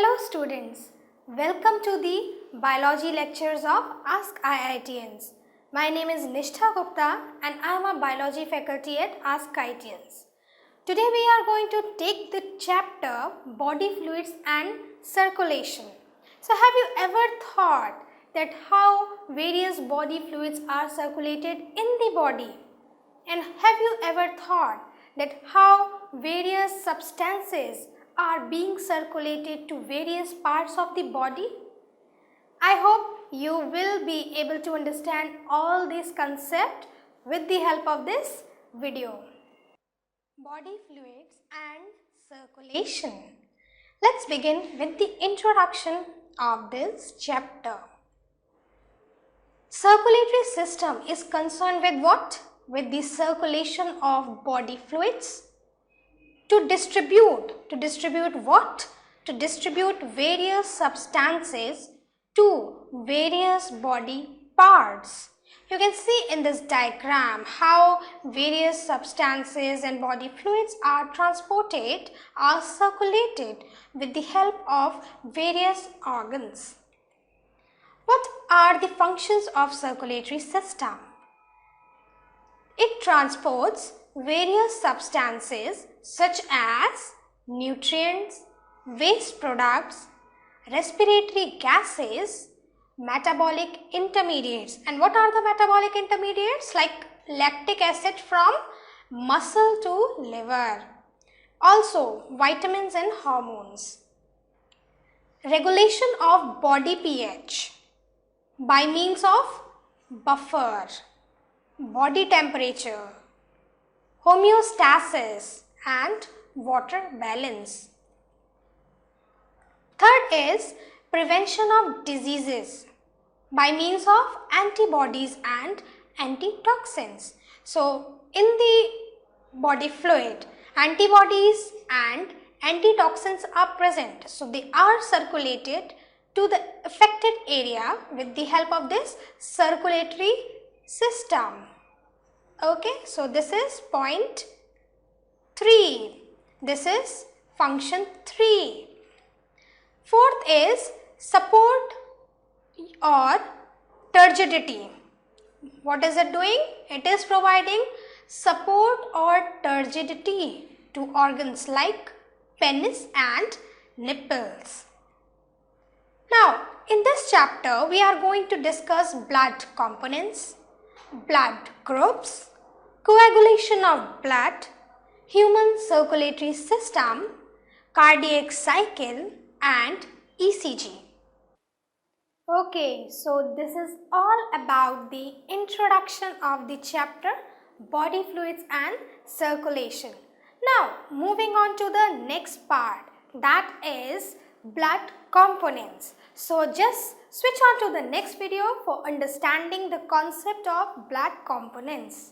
Hello students, welcome to the biology lectures of Ask IITians. My name is Nishtha Gupta and I am a biology faculty at Ask IITians. Today we are going to take the chapter body fluids and circulation. So have you ever thought that how various body fluids are circulated in the body? And have you ever thought that how various substances are being circulated to various parts of the body? I hope you will be able to understand all these concepts with the help of this video. Body fluids and circulation. Let's begin with the introduction of this chapter. Circulatory system is concerned with what? With the circulation of body fluids. To distribute what? To distribute various substances to various body parts. You can see in this diagram how various substances and body fluids are transported, are circulated with the help of various organs. What are the functions of circulatory system? It transports various substances such as nutrients, waste products, respiratory gases, metabolic intermediates. And what are the metabolic intermediates? Like lactic acid from muscle to liver. Also vitamins and hormones. Regulation of body pH by means of buffer, body temperature, homeostasis and water balance. Third is prevention of diseases by means of antibodies and antitoxins. So in the body fluid, antibodies and antitoxins are present. So they are circulated to the affected area with the help of this circulatory system. Okay, so this is point 3. This is function 3. Fourth is support or turgidity. What is it doing? It is providing support or turgidity to organs like penis and nipples. Now, in this chapter, we are going to discuss blood components, blood groups, coagulation of blood, human circulatory system, cardiac cycle and ECG. Okay, so this is all about the introduction of the chapter body fluids and circulation. Now, moving on to the next part, that is blood components. So just switch on to the next video for understanding the concept of blood components.